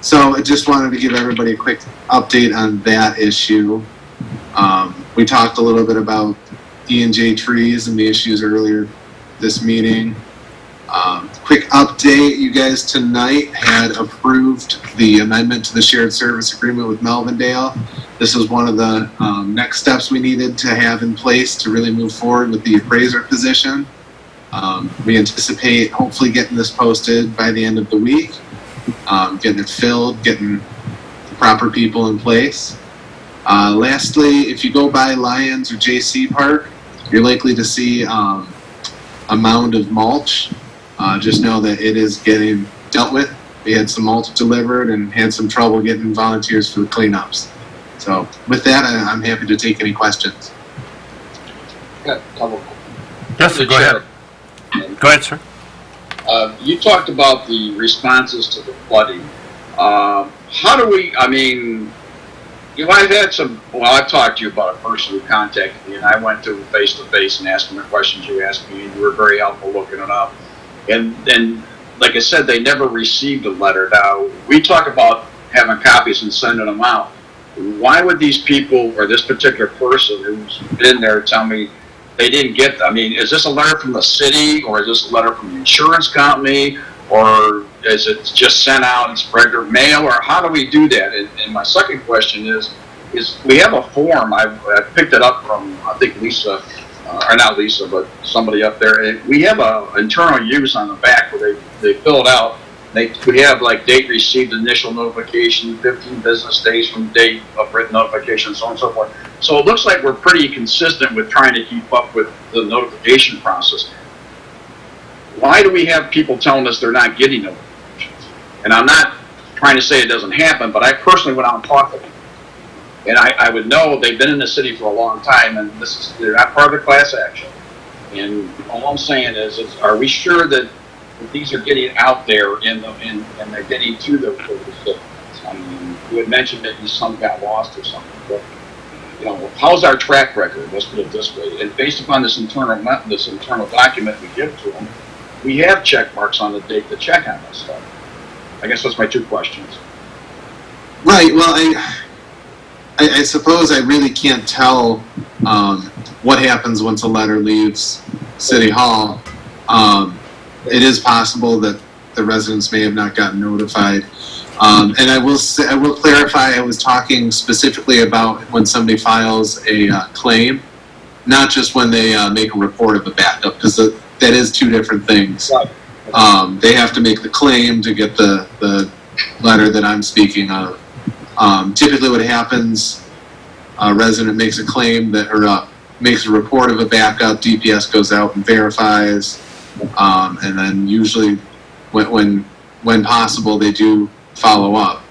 So I just wanted to give everybody a quick update on that issue. We talked a little bit about E&J trees and the issues earlier this meeting. Quick update, you guys tonight had approved the amendment to the shared service agreement with Melvindale. This was one of the next steps we needed to have in place to really move forward with the appraiser position. We anticipate hopefully getting this posted by the end of the week, getting it filled, getting the proper people in place. Lastly, if you go by Lions or JC Park, you're likely to see a mound of mulch. Just know that it is getting dealt with. We had some mulch delivered and had some trouble getting volunteers for the cleanups. So with that, I'm happy to take any questions. Got a couple. Yes, sir, go ahead. Go ahead, sir. You talked about the responses to the flooding. How do we, I mean, you know, I've had some, well, I've talked to you about a person who contacted me, and I went to face-to-face and asked him the questions you asked me, and you were very helpful looking it up. And then, like I said, they never received a letter. Now, we talk about having copies and sending them out. Why would these people, or this particular person who's been there, tell me they didn't get, I mean, is this a letter from the city, or is this a letter from the insurance company, or is it just sent out and spread their mail, or how do we do that? And my second question is we have a form, I picked it up from, I think Lisa, or not Lisa, but somebody up there, and we have a internal use on the back where they fill it out. We have like date received, initial notification, 15 business days from date of written notification, so on and so forth. So it looks like we're pretty consistent with trying to keep up with the notification process. Why do we have people telling us they're not getting notifications? And I'm not trying to say it doesn't happen, but I personally went out and talked to them. And I would know they've been in the city for a long time, and they're not part of the class action. And all I'm saying is are we sure that these are getting out there and they're getting to the recipients? I mean, you had mentioned that some got lost or something, but you know, how's our track record? Let's put it this way. And based upon this internal document we give to them, we have check marks on the date to check on this stuff. I guess that's my two questions. Right. Well, I suppose I really can't tell what happens once a letter leaves City Hall. It is possible that the residents may have not gotten notified. And I will clarify, I was talking specifically about when somebody files a claim, not just when they make a report of a backup, because that is two different things. Right. They have to make the claim to get the letter that I'm speaking of. Typically what happens, a resident makes a claim or makes a report of a backup, DPS goes out and verifies, and then usually when possible they do follow up.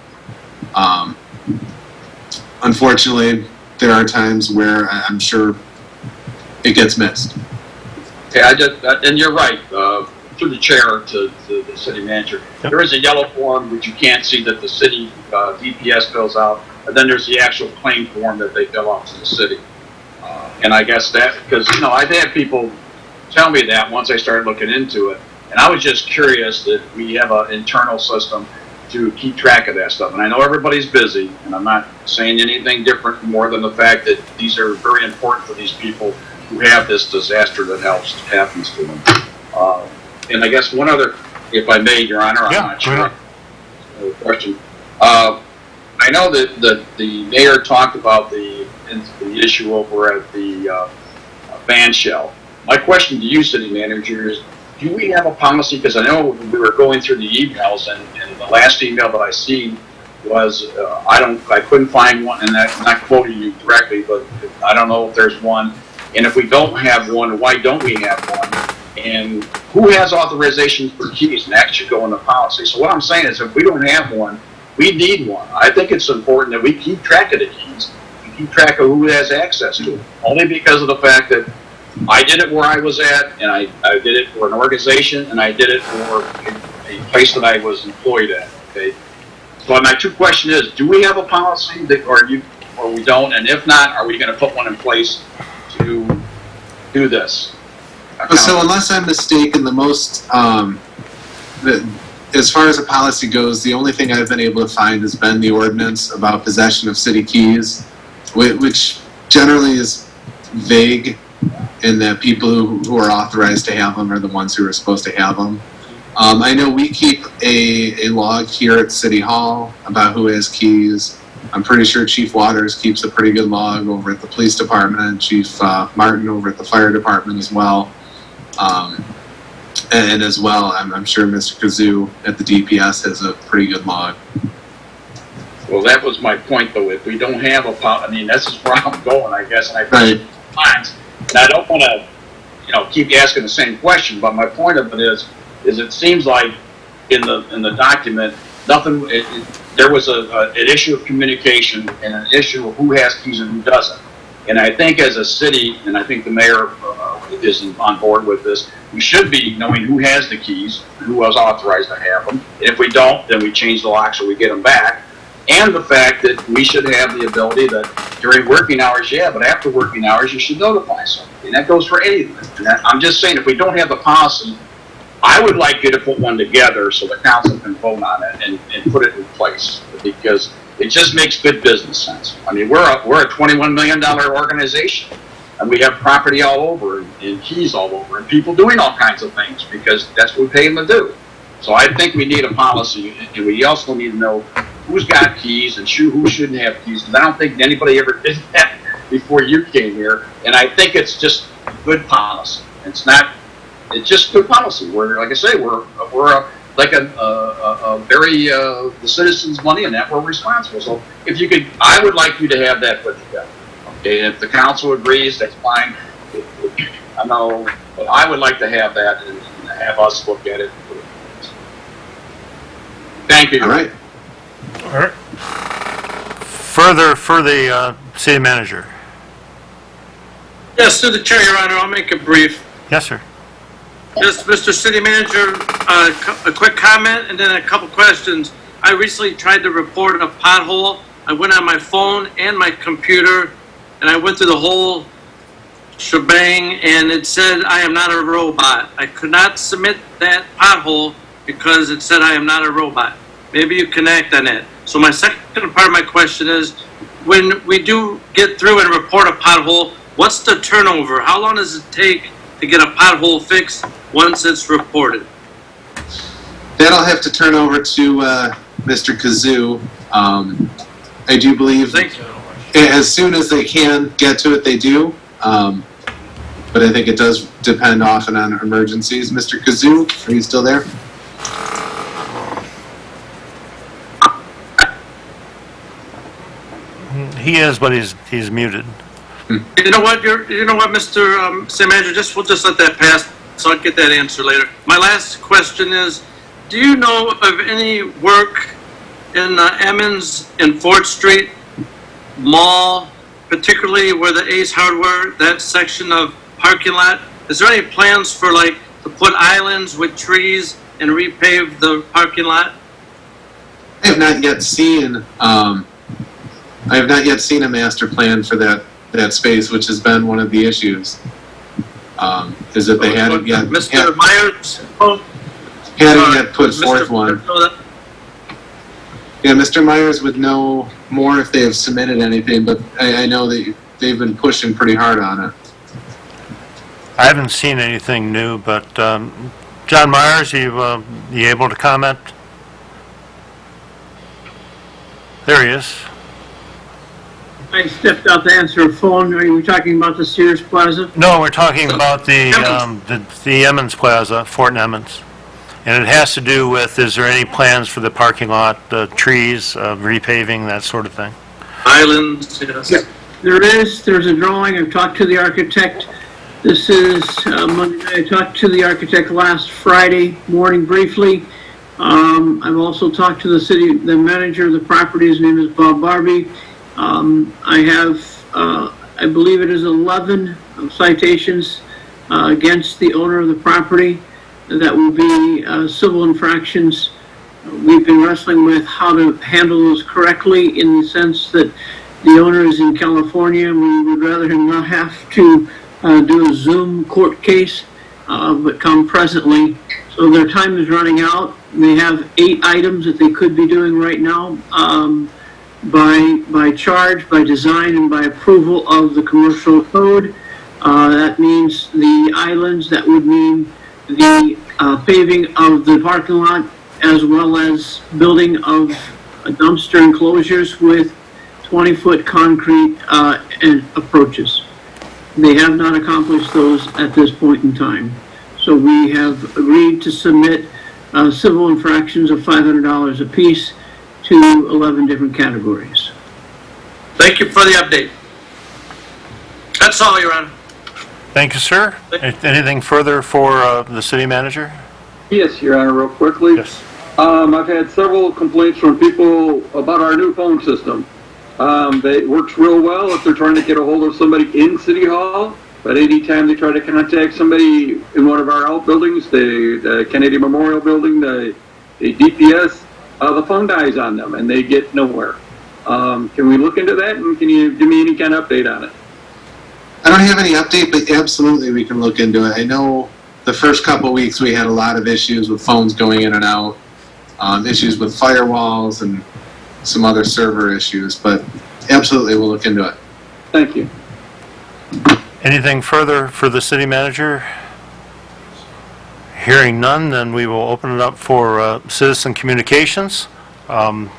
Unfortunately, there are times where I'm sure it gets missed. Okay, and you're right, through the chair to the city manager. Yep. There is a yellow form which you can't see that the city DPS fills out, and then there's the actual claim form that they fill out to the city. And I guess that, because, you know, I've had people tell me that once I started looking into it, and I was just curious that we have an internal system to keep track of that stuff. And I know everybody's busy, and I'm not saying anything different more than the fact that these are very important for these people who have this disaster that happens to them. And I guess one other, if I may, Your Honor, I'm not sure. Question. I know that the mayor talked about the issue over at the band shell. My question to you, city manager, is do we have a policy? Because I know we were going through the emails, and the last email that I seen was I couldn't find one, and I'm not quoting you directly, but I don't know if there's one. And if we don't have one, why don't we have one? And who has authorization for keys? And that should go in the policy. So what I'm saying is, if we don't have one, we need one. I think it's important that we keep track of the keys and keep track of who has access to them. Only because of the fact that I did it where I was at, and I did it for an organization, and I did it for a place that I was employed at. Okay. So my two question is: do we have a policy that, or we don't? And if not, are we going to put one in place to do this? So unless I'm mistaken, the most, if as far as a policy goes, the only thing I've been able to find has been the ordinance about possession of city keys, which generally is vague in that people who are authorized to have them are the ones who are supposed to have them. I know we keep a log here at City Hall about who has keys. I'm pretty sure Chief Waters keeps a pretty good log over at the police department, and Chief Martin over at the fire department as well. And as well, I'm sure Mr. Kazoo at the DPS has a pretty good log. Well, that was my point, though. If we don't have I mean, this is where I'm going, I guess, and Right. and I don't want to, keep asking the same question, but my point of it is it seems like in the document, nothing. There was an issue of communication and an issue of who has keys and who doesn't. And I think as a city, and I think the mayor is on board with this, we should be knowing who has the keys, who was authorized to have them. And if we don't, then we change the lock so we get them back. And the fact that we should have the ability that during working hours, yeah, but after working hours, you should notify somebody. And that goes for anything. And I'm just saying, if we don't have the policy, I would like you to put one together so the council can vote on it and put it in place, because it just makes good business sense. I mean, we're a $21 million organization, and we have property all over and keys all over and people doing all kinds of things because that's what we pay them to do. So I think we need a policy, and we also need to know who's got keys and who shouldn't have keys, because I don't think anybody ever did that before you came here. And I think it's just good policy. It's just good policy. We're, like I say, we're the citizens' money, and that we're responsible. So if you could, I would like you to have that put together. Okay, and if the council agrees, that's fine. I know, but I would like to have that and have us look at it. Thank you. All right. All right. Further for the city manager. Yes, through the chair, Your Honor, I'll make it brief. Yes, sir. Yes, Mr. City Manager, a quick comment and then a couple questions. I recently tried to report a pothole. I went on my phone and my computer, and I went through the whole shebang, and it said I am not a robot. I could not submit that pothole because it said I am not a robot. Maybe you connect on it. So my second part of my question is, when we do get through and report a pothole, what's the turnover? How long does it take to get a pothole fixed once it's reported? That'll have to turn over to Mr. Kazoo. I do believe Thank you. as soon as they can get to it, they do. But I think it does depend often on emergencies. Mr. Kazoo, are you still there? He is, but he's muted. You know what, Mr. City Manager, we'll just let that pass, so I'll get that answer later. My last question is, do you know of any work in Emmons and 4th Street Mall, particularly where the Ace Hardware, that section of parking lot, is there any plans for to put islands with trees and repave the parking lot? I have not yet seen a master plan for that space, which has been one of the issues. Is that they hadn't yet Mr. Myers? hadn't yet put forth one. Yeah, Mr. Myers would know more if they have submitted anything, but I know that they've been pushing pretty hard on it. I haven't seen anything new, but John Myers, you able to comment? There he is. I stepped out to answer a phone. Are you talking about the Sears Plaza? No, we're talking about the Emmons Plaza, Fort Emmons. And it has to do with, is there any plans for the parking lot, the trees, repaving, that sort of thing? Islands, yes. There's a drawing. I've talked to the architect. This is Monday night. I talked to the architect last Friday morning briefly. I've also talked to the manager of the property. His name is Bob Barbie. I have, I believe it is 11 citations against the owner of the property that will be civil infractions. We've been wrestling with how to handle those correctly, in the sense that the owner is in California. We would rather him not have to do a Zoom court case, but come presently So their time is running out. They have 8 items that they could be doing right now, by charge, by design, and by approval of the commercial code. That means the islands, that would mean the paving of the parking lot, as well as building of dumpster enclosures with 20-foot concrete and approaches. They have not accomplished those at this point in time. So we have agreed to submit civil infractions of $500 apiece to 11 different categories. Thank you for the update. That's all, Your Honor. Thank you, sir. Anything further for the city manager? Yes, Your Honor, real quickly. Yes. I've had several complaints from people about our new phone system. It works real well if they're trying to get a hold of somebody in City Hall, but anytime they try to contact somebody in one of our outbuildings, the Kennedy Memorial Building, the DPS, the phone dies on them and they get nowhere. Can we look into that, and can you give me any kind of update on it? I don't have any update, but absolutely we can look into it. I know the first couple weeks we had a lot of issues with phones going in and out, issues with firewalls and some other server issues, but absolutely we'll look into it. Thank you. Anything further for the city manager? Hearing none, then we will open it up for citizen communications. Mr.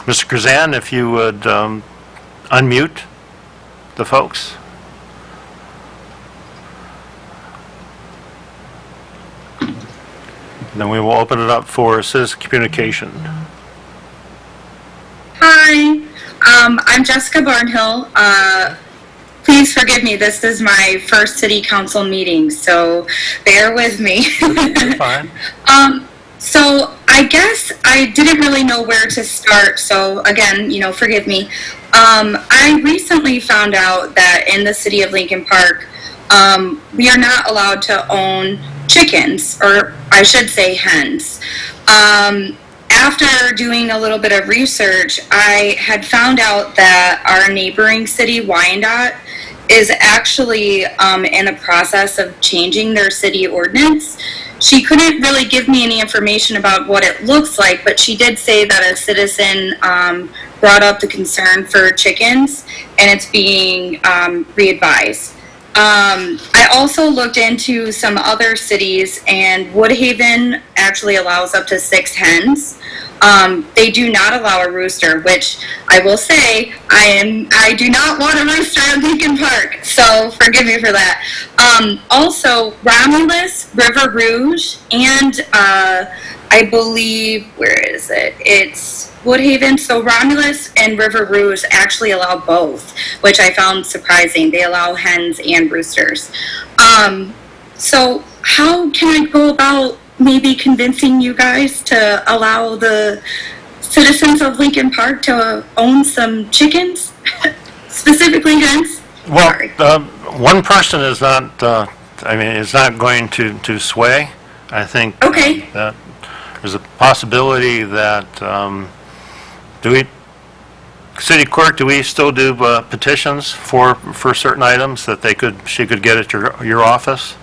Grzan, if you would unmute the folks. Then we will open it up for citizen communication. Hi, I'm Jessica Barnhill. Please forgive me, this is my first city council meeting, so bear with me. You're fine. So I guess I didn't really know where to start, so again, forgive me. I recently found out that in the city of Lincoln Park, we are not allowed to own chickens, or I should say hens. After doing a little bit of research, I had found out that our neighboring city, Wyandotte, is actually in the process of changing their city ordinance. She couldn't really give me any information about what it looks like, but she did say that a citizen brought up the concern for chickens, and it's being re-advised. I also looked into some other cities, and Woodhaven actually allows up to 6 hens. They do not allow a rooster, which I will say, I do not want a rooster in Lincoln Park, so forgive me for that. Also, Romulus, River Rouge, and I believe, where is it? It's Woodhaven. So Romulus and River Rouge actually allow both, which I found surprising. They allow hens and roosters. So how can I go about maybe convincing you guys to allow the citizens of Lincoln Park to own some chickens, specifically hens? Well, Sorry. one person is not, is not going to sway. I think Okay. that there's a possibility that, City Clerk, do we still do petitions for certain items that she could get at your office?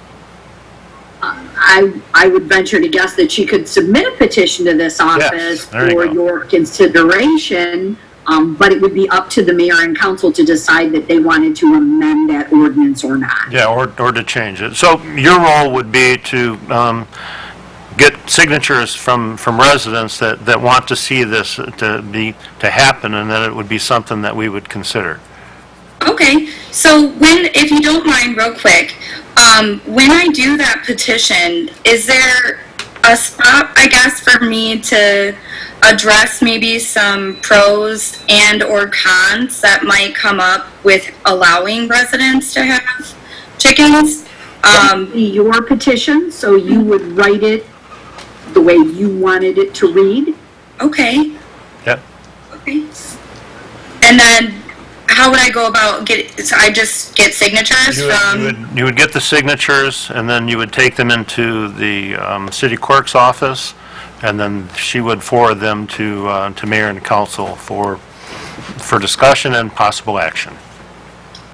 I would venture to guess that she could submit a petition to this office there you for go. your consideration, but it would be up to the mayor and council to decide that they wanted to amend that ordinance or not. Yeah, or to change it. So your role would be to get signatures from residents that want to see this to happen, and that it would be something that we would consider. Okay, so if you don't mind real quick, when I do that petition, is there a spot, I guess, for me to address maybe some pros and or cons that might come up with allowing residents to have chickens? Your petition, so you would write it the way you wanted it to read. Okay. Yep. Okay. And then how would I go about so I just get signatures from? You would get the signatures, and then you would take them into the city clerk's office, and then she would forward them to mayor and council for discussion and possible action.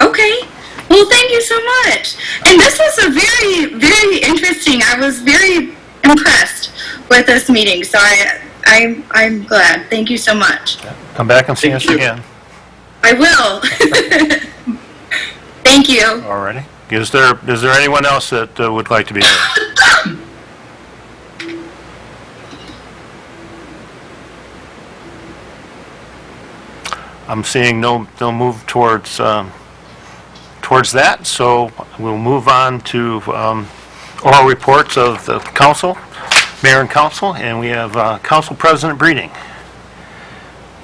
Okay. Well, thank you so much. And this was a very, very interesting. I was very impressed with this meeting. So I'm glad. Thank you so much. Come back and see us Thank you. again. I will. Thank you. All righty. Is there anyone else that would like to be heard? I'm seeing no move towards that, so we'll move on to oral reports of the council, mayor and council, and we have Council President Breeding.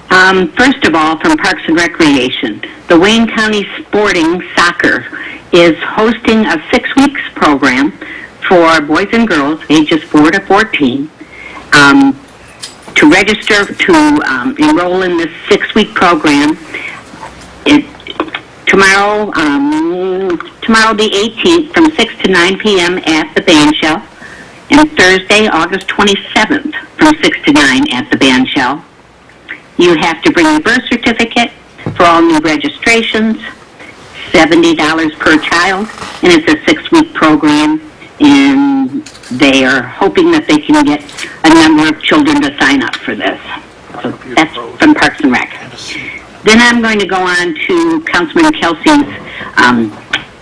First of all, from Parks and Recreation, the Wayne County Sporting Soccer is hosting a 6 weeks program for boys and girls ages 4 to 14. To register to enroll in this 6 week program, tomorrow the 18th from 6 to 9 p.m. at the band shell, and Thursday, August 27th from 6 to 9 at the band shell. You have to bring a birth certificate for all new registrations, $70 per child, and it's a 6 week program, and they are hoping that they can get a number of children to sign up for this. So that's from Parks and Rec. Then I'm going to go on to Councilman Kelsey's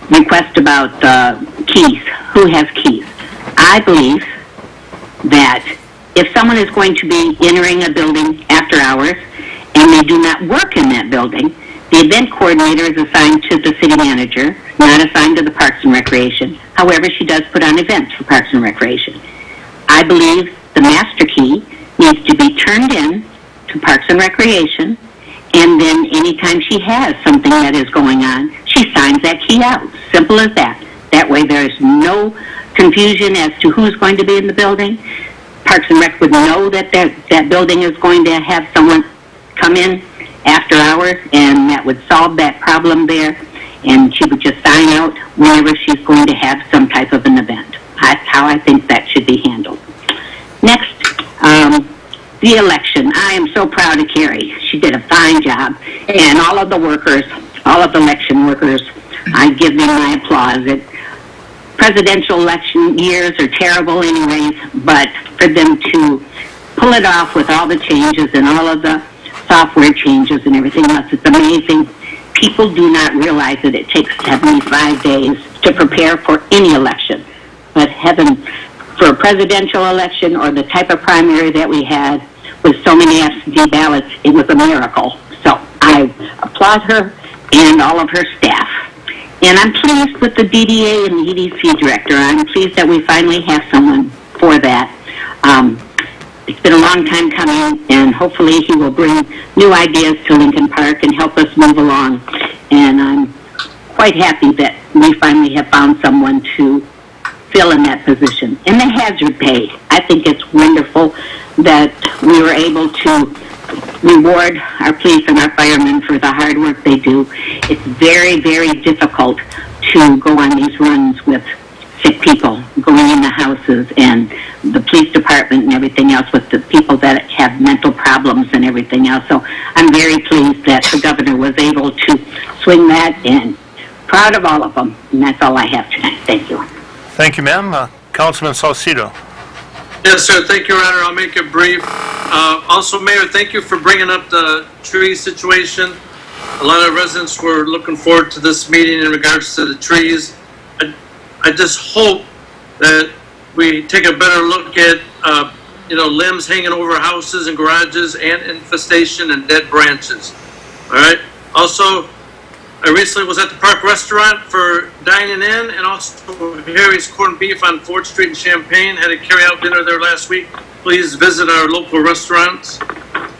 request about keys. Who has keys? I believe that if someone is going to be entering a building after hours and they do not work in that building, the event coordinator is assigned to the city manager, not assigned to the Parks and Recreation. However, she does put on events for Parks and Recreation. I believe the master key needs to be turned in to Parks and Recreation, and then anytime she has something that is going on, she signs that key out. Simple as that. That way there's no confusion as to who's going to be in the building. Parks and Rec would know that that building is going to have someone come in after hours, and that would solve that problem there, and she would just sign out whenever she's going to have some type of an event. That's how I think that should be handled. Next, the election. I am so proud of Carrie. She did a fine job, and all of the workers, all of the election workers, I give them my applause. Presidential election years are terrible anyways, but for them to pull it off with all the changes and all of the software changes and everything else, it's amazing. People do not realize that it takes 75 days to prepare for any election. But heaven, for a presidential election or the type of primary that we had with so many absentee ballots, it was a miracle. So I applaud her and all of her staff. And I'm pleased with the DDA and the EDC director. I'm pleased that we finally have someone for that. It's been a long time coming, and hopefully he will bring new ideas to Lincoln Park and help us move along. And I'm quite happy that we finally have found someone to fill in that position. And the hazard pay, I think it's wonderful that we were able to reward our police and our firemen for the hard work they do. It's very, very difficult to go on these runs with sick people going in the houses, and the police department and everything else with the people that have mental problems and everything else. So I'm very pleased that the governor was able to swing that, and proud of all of them. And that's all I have tonight. Thank you. Thank you, ma'am. Councilman Salcido. Yes, sir. Thank you, Your Honor. I'll make it brief. Also, Mayor, thank you for bringing up the tree situation. A lot of residents were looking forward to this meeting in regards to the trees. I just hope that we take a better look at, limbs hanging over houses and garages, and infestation and dead branches. All right. Also, I recently was at the Park Restaurant for dining in, and also Harry's Corned Beef on 4th Street in Champaign. Had a carry-out dinner there last week. Please visit our local restaurants.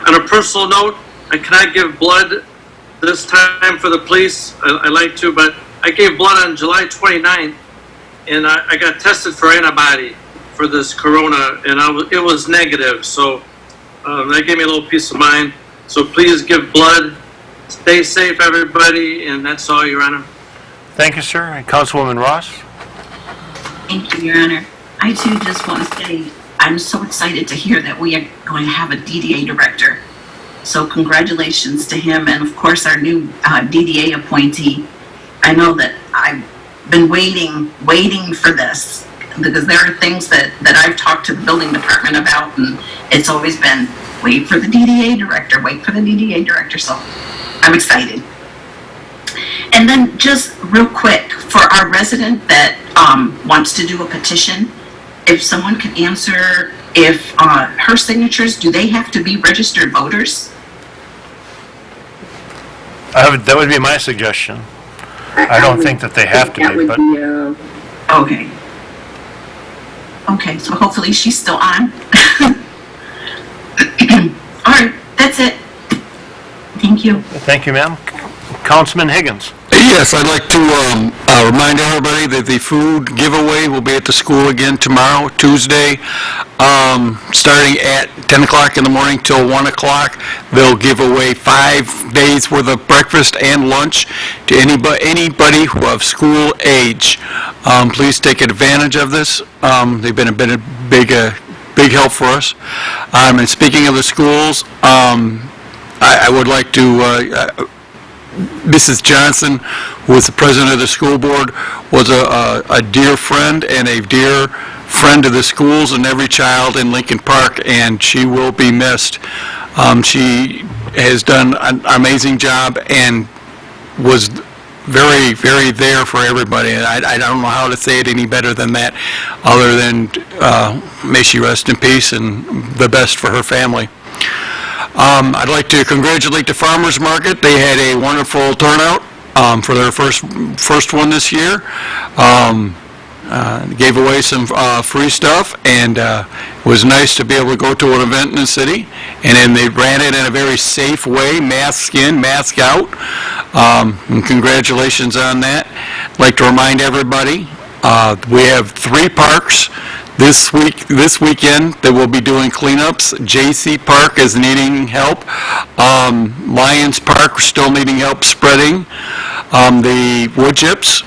On a personal note, I cannot give blood this time for the police. I like to, but I gave blood on July 29th, and I got tested for antibody for this corona, and it was negative. So that gave me a little peace of mind. So please give blood. Stay safe, everybody, and that's all, Your Honor. Thank you, sir. And Councilwoman Ross. Thank you, Your Honor. I too just want to say I'm so excited to hear that we are going to have a DDA director. So congratulations to him, and of course our new DDA appointee. I know that I've been waiting for this because there are things that I've talked to the building department about, and it's always been, wait for the DDA director, wait for the DDA director, so I'm excited. And then just real quick, for our resident that wants to do a petition, if someone could answer if her signatures, do they have to be registered voters? That would be my suggestion. I don't think that they have to That be, would but be, Okay. Okay, so hopefully she's still on. All right, that's it. Thank you. thank you, ma'am. Councilman Higgins. Yes, I'd like to remind everybody that the food giveaway will be at the school again tomorrow, Tuesday, starting at 10 o'clock in the morning till 1 o'clock. They'll give away 5 days worth of breakfast and lunch to anybody who of school age. Please take advantage of this. They've been a big help for us. And speaking of the schools, I would like to Mrs. Johnson, who was the president of the school board, was a dear friend and a dear friend to the schools and every child in Lincoln Park, and she will be missed. She has done an amazing job and was very, very there for everybody. And I don't know how to say it any better than that, other than may she rest in peace and the best for her family. I'd like to congratulate the Farmers Market. They had a wonderful turnout for their first one this year. Gave away some free stuff, and it was nice to be able to go to an event in the city. And then they ran it in a very safe way, mask in, mask out. And congratulations on that. I'd like to remind everybody, we have 3 parks this weekend that we'll be doing cleanups. J.C. Park is needing help. Lions Park, we're still needing help spreading the wood chips.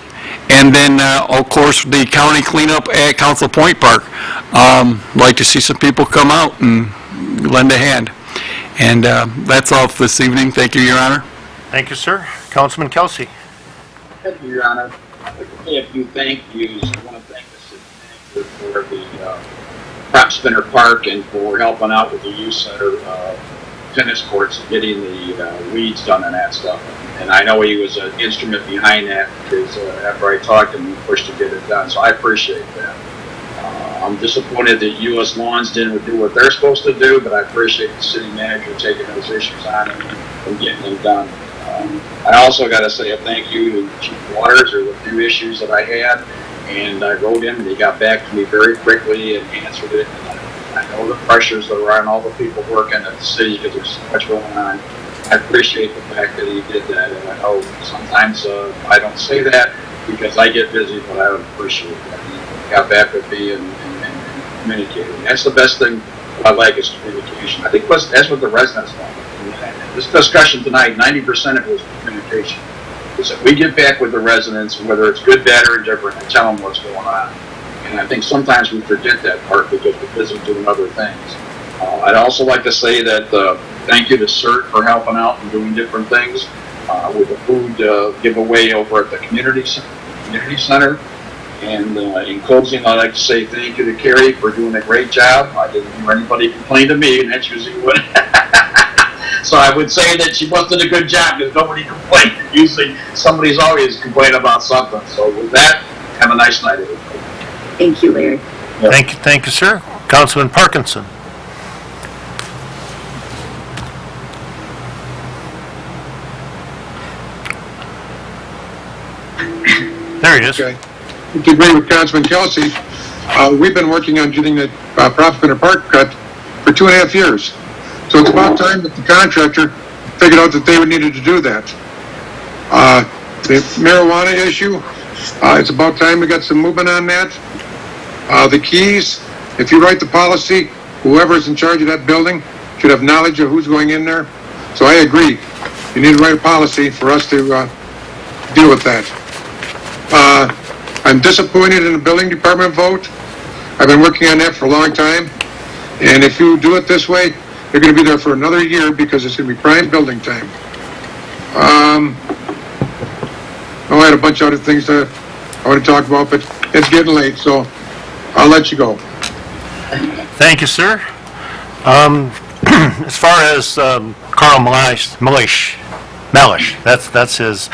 And then, of course, the county cleanup at Council Point Park. Like to see some people come out and lend a hand. And that's all for this evening. Thank you, Your Honor. Thank you, sir. Councilman Kelsey. Thank you, Your Honor. I'd like to say a few thank yous. I want to thank the city manager for the Prop Spinner Park and for helping out with the youth center tennis courts and getting the weeds done and that stuff. And I know he was an instrument behind that because after I talked to him, he pushed to get it done. So I appreciate that. I'm disappointed that U.S. Lawns didn't do what they're supposed to do, but I appreciate the city manager taking those issues on and getting them done. I also got to say a thank you to Chief Waters. There were a few issues that I had, and I wrote him, and he got back to me very quickly and answered it. I know the pressures that are on all the people working at the city because there's so much going on. I appreciate the fact that he did that, and I know sometimes I don't say that because I get busy, but I appreciate that. He got back with me and communicated. That's the best thing I like is communication. I think that's what the residents want. This discussion tonight, 90% of it was communication. Is that we get back with the residents, whether it's good, bad, or indifferent, and tell them what's going on. And I think sometimes we forget that part because we're busy doing other things. I'd also like to say that thank you to CERT for helping out and doing different things with the food giveaway over at the community center. And in closing, I'd like to say thank you to Carrie for doing a great job. I didn't hear anybody complain to me, and that's usually what. So I would say that she must have done a good job because nobody complained. Usually somebody's always complaining about something. So with that, have a nice night, everybody. thank you, Larry. Yeah. Thank you, sir. Councilman Parkinson. There he is. Okay. To agree with Councilman Kelsey, we've been working on getting the Prop Spinner Park cut for 2.5 years. So it's about time that the contractor figured out that they needed to do that. The marijuana issue, it's about time we got some movement on that. The keys, if you write the policy, whoever's in charge of that building should have knowledge of who's going in there. So I agree. You need to write a policy for us to deal with that. I'm disappointed in the building department vote. I've been working on that for a long time. And if you do it this way, they're going to be there for another year because it's going to be prime building time. I had a bunch of other things that I want to talk about, but it's getting late. So I'll let you go. Thank you, sir. As far as Carl Melish, that's his.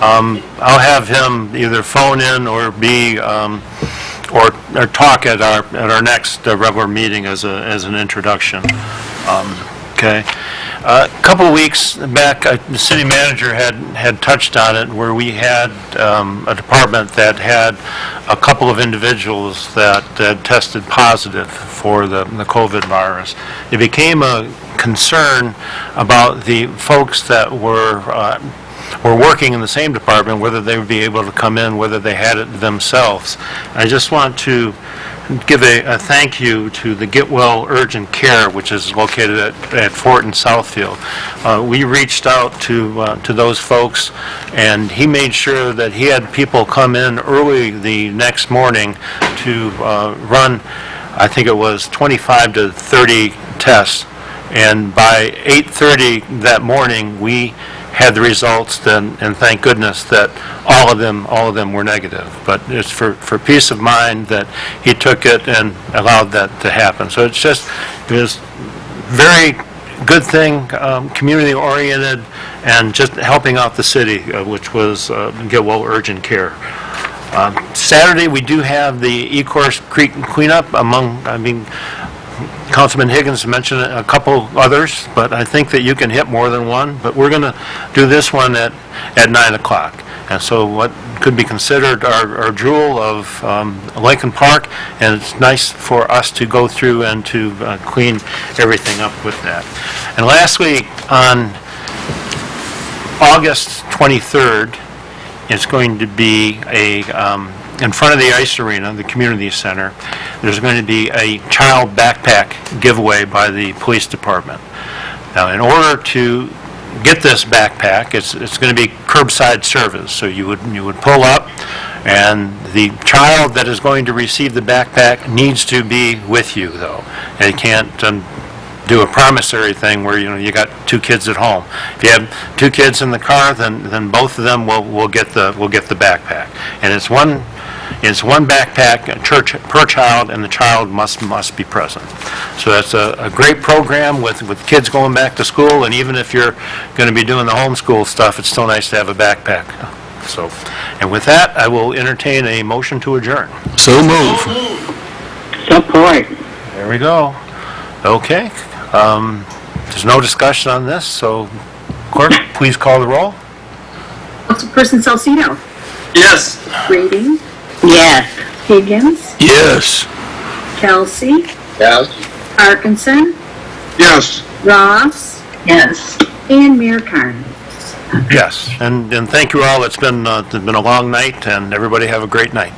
I'll have him either phone in or be or talk at our next regular meeting as an introduction. Okay. A couple of weeks back, the city manager had touched on it, where we had a department that had a couple of individuals that tested positive for the COVID virus. It became a concern about the folks that were working in the same department, whether they would be able to come in, whether they had it themselves. I just want to give a thank you to the Get Well Urgent Care, which is located at Fort and Southfield. We reached out to those folks, and he made sure that he had people come in early the next morning to run, I think it was 25 to 30 tests. And by 8:30 that morning, we had the results, and thank goodness that all of them were negative. But it's for peace of mind that he took it and allowed that to happen. So it was very good thing, community oriented, and just helping out the city, which was Get Well Urgent Care. Saturday we do have the Ecorse Creek cleanup Councilman Higgins mentioned a couple others, but I think that you can hit more than one. But we're going to do this one at 9 o'clock. And so what could be considered our jewel of Lincoln Park, and it's nice for us to go through and to clean everything up with that. And lastly, on August 23rd, it's going to be in front of the ice arena, the community center, there's going to be a child backpack giveaway by the police department. Now, in order to get this backpack, it's going to be curbside service. So you would pull up, and the child that is going to receive the backpack needs to be with you, though. And you can't do a promissory thing where you got two kids at home. If you have two kids in the car, then both of them will get the backpack. And it's one backpack per child, and the child must be present. So that's a great program with kids going back to school, and even if you're going to be doing the homeschool stuff, it's still nice to have a backpack. So, and with that, I will entertain a motion to adjourn. So move. Support. There we go. Okay. There's no discussion on this, so clerk, please call the roll. Councilperson Salcido. Yes. Rating. Yes. Higgins. Yes. Kelsey. Yes. Parkinson. Yes. Ross. Yes. And Mayor Carn. Yes, and thank you all. It's been a long night, and everybody have a great night.